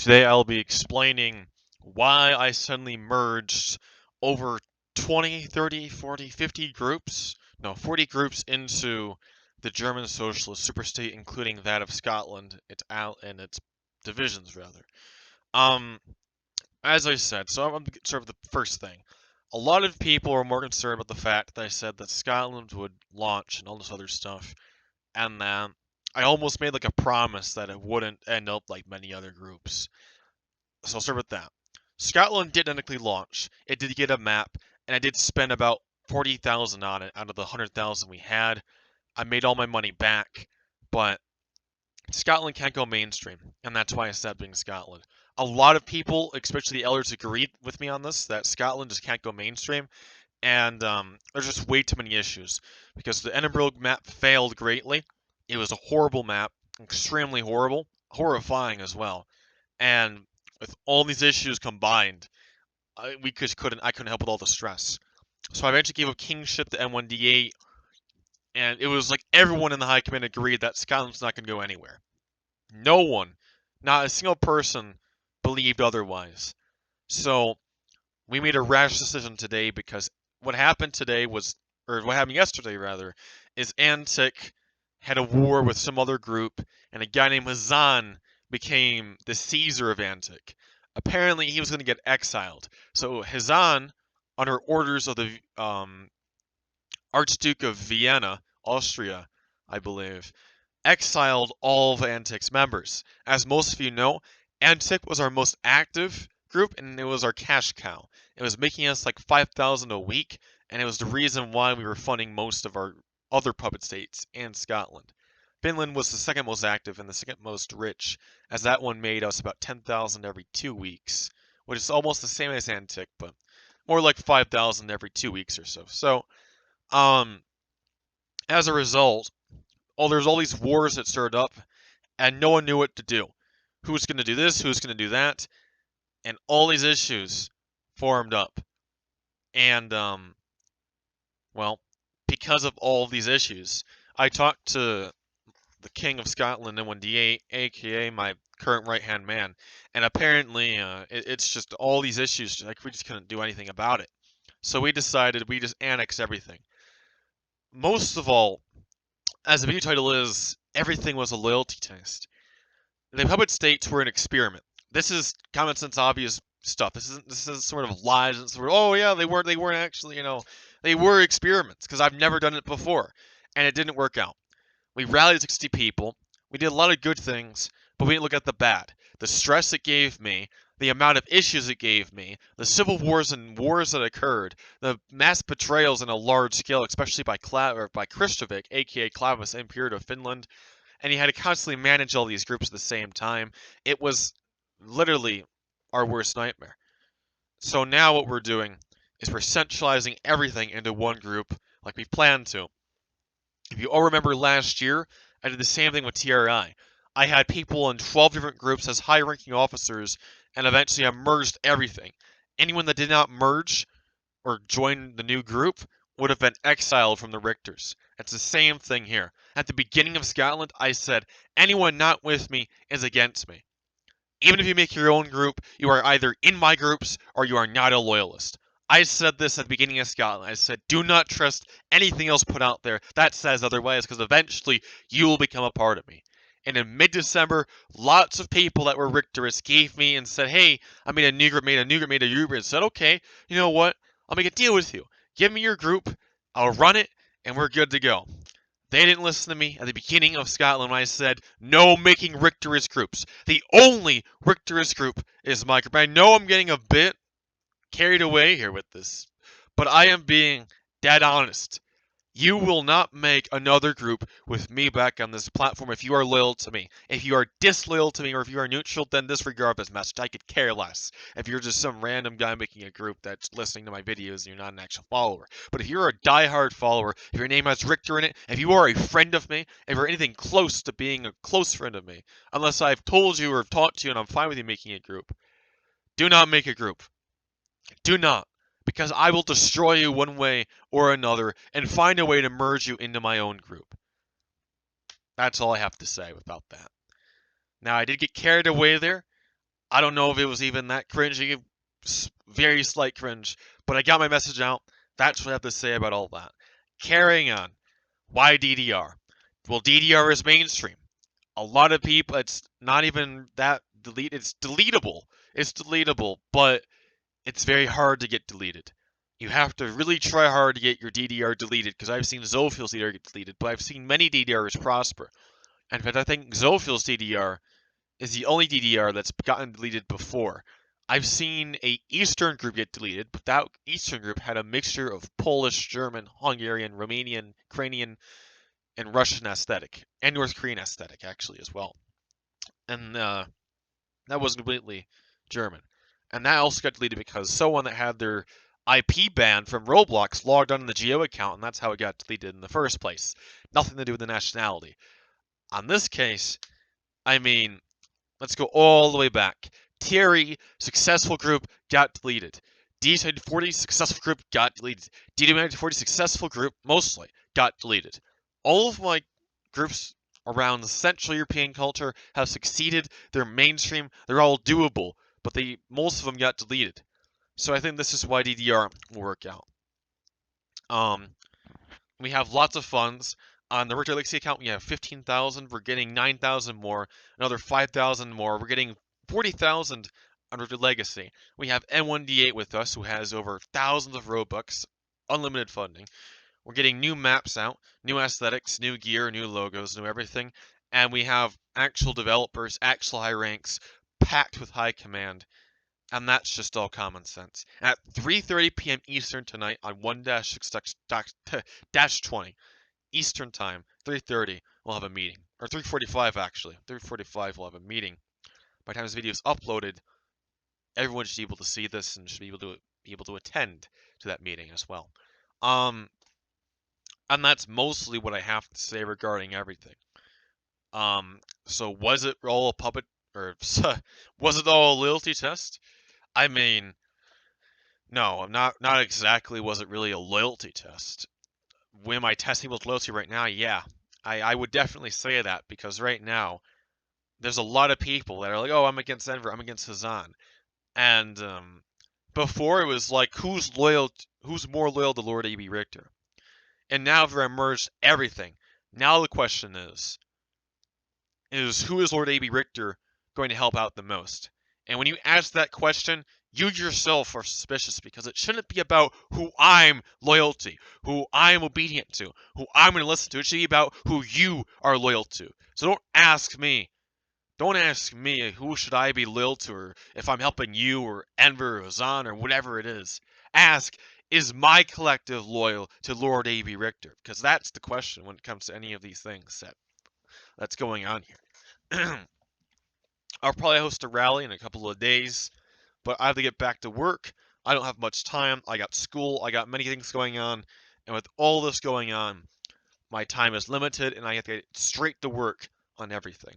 Today I'll be explaining why I suddenly merged over 20, 30, 40, 50 groups, no, 40 groups into the German Socialist superstate, including that of Scotland, and its divisions, rather. Um, as I said, so I'm going to start with the first thing. A lot of people are more concerned about the fact that I said that Scotland would launch and all this other stuff, and that I almost made like a promise that it wouldn't end up like many other groups. So I'll start with that. Scotland did technically launch. It did get a map, and I did spend about 40,000 on it out of the 100,000 we had. I made all my money back, but Scotland can't go mainstream, and that's why I stopped being Scotland. A lot of people, especially the elders, agreed with me on this, that Scotland just can't go mainstream, and there's just way too many issues, because the Edinburgh map failed greatly. It was a horrible map, extremely horrible, horrifying as well, and with all these issues combined, I couldn't help with all the stress. So I eventually gave up kingship to M1D8, and it was like everyone in the High Command agreed that Scotland's not going to go anywhere. No one, not a single person, believed otherwise. So we made a rash decision today, because what happened today was, or what happened yesterday rather, is Antic had a war with some other group, and a guy named Hazan became the Caesar of Antic. Apparently, he was going to get exiled. So Hazan, under orders of the Archduke of Vienna, Austria, I believe, exiled all of Antic's members. As most of you know, Antic was our most active group, and it was our cash cow. It was making us like 5,000 a week, and it was the reason why we were funding most of our other puppet states and Scotland. Finland was the second most active and the second most rich, as that one made us about 10,000 every 2 weeks, which is almost the same as Antic, but more like 5,000 every 2 weeks or so. So, as a result, there's all these wars that stirred up, and no one knew what to do. Who's going to do this? Who's going to do that? And all these issues formed up. And, well, because of all of these issues, I talked to the King of Scotland M1D8, aka my current right-hand man, and apparently it's just all these issues, like we just couldn't do anything about it. So we decided we just annex everything. Most of all, as the video title is, everything was a loyalty test. The puppet states were an experiment. This is common sense, obvious stuff. This is sort of lies and sort of, oh yeah, they weren't actually, they were experiments, because I've never done it before, and it didn't work out. We rallied 60 people. We did a lot of good things, but we didn't look at the bad. The stress it gave me, the amount of issues it gave me, the civil wars and wars that occurred, the mass betrayals on a large scale, especially by Kristovik, aka Clavus, Imperial of Finland, and he had to constantly manage all these groups at the same time. It was literally our worst nightmare. So now what we're doing is we're centralizing everything into one group, like we planned to. If you all remember last year, I did the same thing with TRI. I had people in 12 different groups as high-ranking officers, and eventually I merged everything. Anyone that did not merge or join the new group would have been exiled from the Richters. It's the same thing here. At the beginning of Scotland, I said, anyone not with me is against me. Even if you make your own group, you are either in my groups or you are not a loyalist. I said this at the beginning of Scotland. I said, do not trust anything else put out there that says otherwise, because eventually you will become a part of me. And in mid-December, lots of people that were Richterists gave me and said, hey, I made a new group, and said, okay, you know what? I'll make a deal with you. Give me your group, I'll run it, and we're good to go. They didn't listen to me at the beginning of Scotland when I said, no making Richterist groups. The only Richterist group is my group. I know I'm getting a bit carried away here with this, but I am being dead honest. You will not make another group with me back on this platform if you are loyal to me. If you are disloyal to me, or if you are neutral, then disregard this message. I could care less if you're just some random guy making a group that's listening to my videos and you're not an actual follower. But if you're a die-hard follower, if your name has Richter in it, if you are a friend of me, if you're anything close to being a close friend of me, unless I've told you or talked to you and I'm fine with you making a group, do not make a group. Do not, because I will destroy you one way or another and find a way to merge you into my own group. That's all I have to say about that. Now, I did get carried away there. I don't know if it was even that cringy, very slight cringe, but I got my message out. That's what I have to say about all that. Carrying on. Why DDR? Well, DDR is mainstream. A lot of people, it's not even that delete. It's deletable. It's deletable, but it's very hard to get deleted. You have to really try hard to get your DDR deleted, because I've seen Zofil's DDR get deleted, but I've seen many DDRs prosper. And in fact, I think Zofil's DDR is the only DDR that's gotten deleted before. I've seen a Eastern group get deleted, but that Eastern group had a mixture of Polish, German, Hungarian, Romanian, Ukrainian, and Russian aesthetic, and North Korean aesthetic actually as well. And that was completely German. And that also got deleted because someone that had their IP banned from Roblox logged on the Geo account, and that's how it got deleted in the first place. Nothing to do with the nationality. On this case, I mean, let's go all the way back. Thierry, successful group, got deleted. D1940, successful group, got deleted. D1940, successful group, mostly, got deleted. All of my groups around Central European culture have succeeded. They're mainstream. They're all doable, but most of them got deleted. So I think this is why DDR will work out. We have lots of funds. On the Richter Legacy account, we have 15,000. We're getting 9,000 more. Another 5,000 more. We're getting 40,000 on Richter Legacy. We have N1D8 with us, who has over thousands of Robux, unlimited funding. We're getting new maps out, new aesthetics, new gear, new logos, new everything. And we have actual developers, actual high ranks, packed with high command. And that's just all common sense. At 3:30 p.m. Eastern tonight on 1-6-20 Eastern Time, 3:30, we'll have a meeting. Or 3:45 actually. 3:45 we'll have a meeting. By the time this video is uploaded, everyone should be able to see this and should be able to attend to that meeting as well. And that's mostly what I have to say regarding everything. So was it all a puppet, or was it all a loyalty test? I mean, no, not exactly. Was it really a loyalty test? Am I testing with loyalty right now? Yeah, I would definitely say that, because right now there's a lot of people that are like, oh, I'm against Enver, I'm against Hazan, and before it was like, who's more loyal to Lord A.B. Richter, and now they've merged everything. Now the question is who is Lord A.B. Richter going to help out the most? And when you ask that question, you yourself are suspicious, because it shouldn't be about who I'm loyal to, who I'm obedient to, who I'm going to listen to. It should be about who you are loyal to. So don't ask me. Don't ask me who should I be loyal to, or if I'm helping you or Enver or Zahn or whatever it is. Ask, is my collective loyal to Lord A.B. Richter? Because that's the question when it comes to any of these things that's going on here. I'll probably host a rally in a couple of days, but I have to get back to work. I don't have much time. I got school. I got many things going on. And with all this going on, my time is limited, and I have to get straight to work on everything.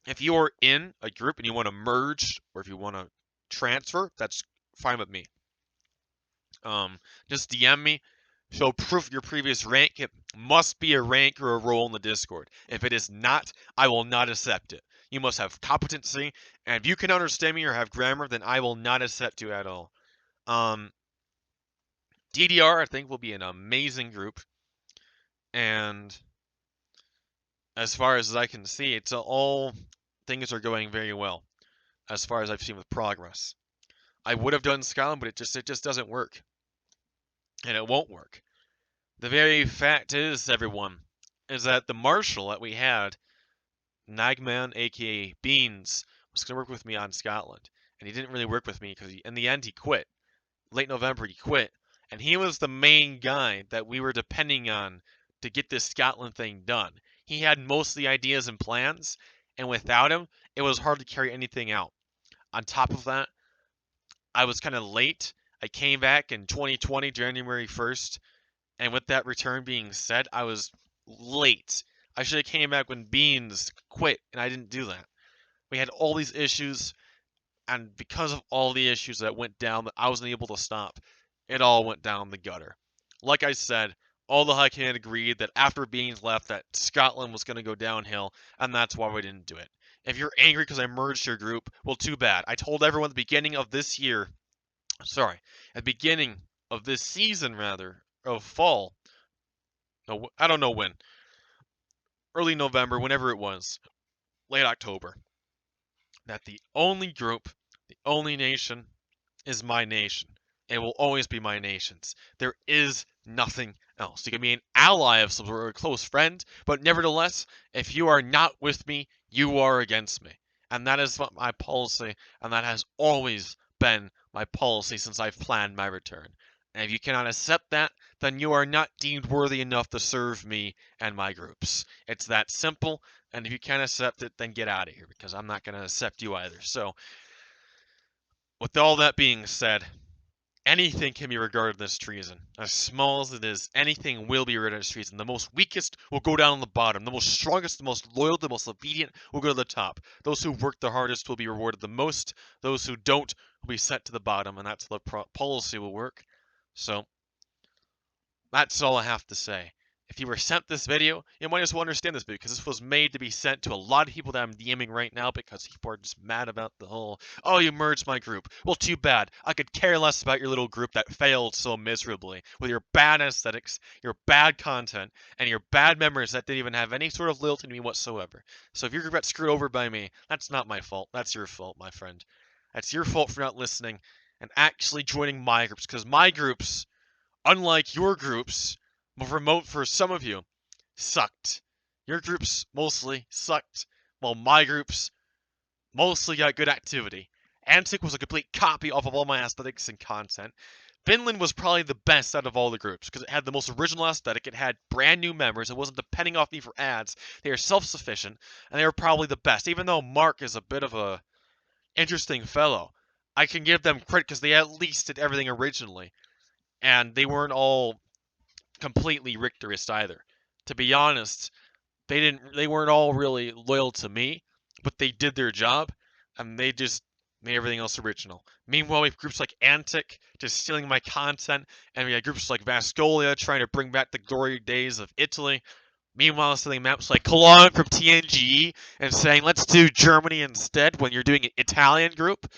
If you are in a group and you want to merge, or if you want to transfer, that's fine with me. Just DM me. Show proof of your previous rank. It must be a rank or a role in the Discord. If it is not, I will not accept it. You must have competency, and if you can understand me or have grammar, then I will not accept you at all. DDR, I think, will be an amazing group, and as far as I can see, it's all things are going very well, as far as I've seen with progress. I would have done Scotland, but it just doesn't work, and it won't work. The very fact is, everyone, is that the marshal that we had, Nagman, aka Beans, was going to work with me on Scotland, and he didn't really work with me because in the end he quit. Late November he quit, and he was the main guy that we were depending on to get this Scotland thing done. He had most of the ideas and plans, and without him, it was hard to carry anything out. On top of that, I was kind of late. I came back in 2020, January 1st, and with that return being said, I was late. I should have came back when Beans quit, and I didn't do that. We had all these issues, and because of all the issues that went down that I wasn't able to stop, it all went down the gutter. Like I said, all the high command agreed that after Beans left, that Scotland was going to go downhill, and that's why we didn't do it. If you're angry because I merged your group, well, too bad. I told everyone at the beginning of this year, sorry, at the beginning of this season, rather, of fall, no, I don't know when, early November, whenever it was, late October, that the only group, the only nation is my nation. It will always be my nation's. There is nothing else. You can be an ally of some sort or a close friend, but nevertheless, if you are not with me, you are against me. And that is what my policy, and that has always been my policy since I've planned my return. And if you cannot accept that, then you are not deemed worthy enough to serve me and my groups. It's that simple, and if you can't accept it, then get out of here, because I'm not going to accept you either. So, with all that being said, anything can be regarded as treason. As small as it is, anything will be regarded as treason. The most weakest will go down on the bottom. The most strongest, the most loyal, the most obedient will go to the top. Those who work the hardest will be rewarded the most. Those who don't will be sent to the bottom, and that's how the policy will work. So, that's all I have to say. If you were sent this video, you might as well understand this video, because this was made to be sent to a lot of people that I'm DMing right now, because people are just mad about the whole, oh, you merged my group. Well, too bad. I could care less about your little group that failed so miserably, with your bad aesthetics, your bad content, and your bad members that didn't even have any sort of loyalty to me whatsoever. So if your group got screwed over by me, that's not my fault. That's your fault, my friend. That's your fault for not listening and actually joining my groups, because my groups, unlike your groups, remote for some of you, sucked. Your groups mostly sucked, while my groups mostly got good activity. Antic was a complete copy off of all my aesthetics and content. Finland was probably the best out of all the groups, because it had the most original aesthetic, it had brand new members, it wasn't depending off me for ads, they were self-sufficient, and they were probably the best. Even though Mark is a bit of a interesting fellow, I can give them credit because they at least did everything originally. And they weren't all completely Richterist either. To be honest, they weren't all really loyal to me, but they did their job, and they just made everything else original. Meanwhile, we have groups like Antic just stealing my content, and we had groups like Vascolia trying to bring back the glory days of Italy. Meanwhile, stealing maps like Cologne from TNG and saying, let's do Germany instead when you're doing an Italian group.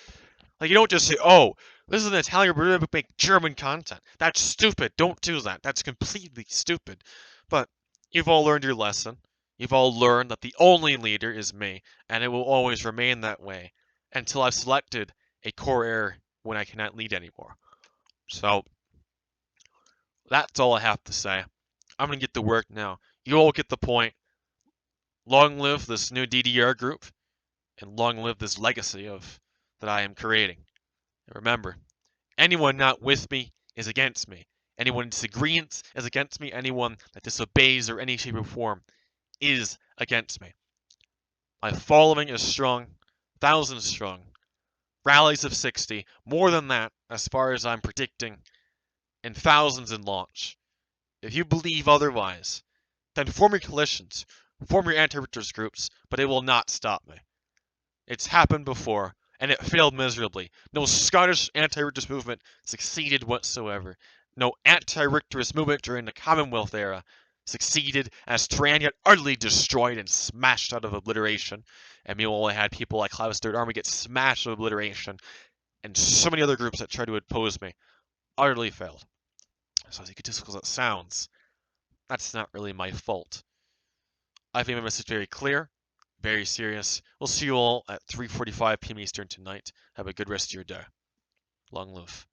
Like, you don't just say, oh, this is an Italian group, we're going to make German content. That's stupid. Don't do that. That's completely stupid. But you've all learned your lesson. You've all learned that the only leader is me, and it will always remain that way until I've selected a core heir when I cannot lead anymore. So, that's all I have to say. I'm going to get to work now. You all get the point. Long live this new DDR group, and long live this legacy that I am creating. And remember, anyone not with me is against me. Anyone in disagreement is against me. Anyone that disobeys or any shape or form is against me. My following is strong, thousands strong, rallies of 60, more than that as far as I'm predicting, and thousands in launch. If you believe otherwise, then form your coalitions, form your anti-Richter's groups, but it will not stop me. It's happened before, and it failed miserably. No Scottish anti-Richter's movement succeeded whatsoever. No anti-Richter's movement during the Commonwealth era succeeded, as Turan got utterly destroyed and smashed out of obliteration. And meanwhile, I had people like Clive's Third Army get smashed out of obliteration, and so many other groups that tried to oppose me utterly failed. So as egotistical as it sounds, that's not really my fault. I've made my message very clear, very serious. We'll see you all at 3:45 p.m. Eastern tonight. Have a good rest of your day. Long live.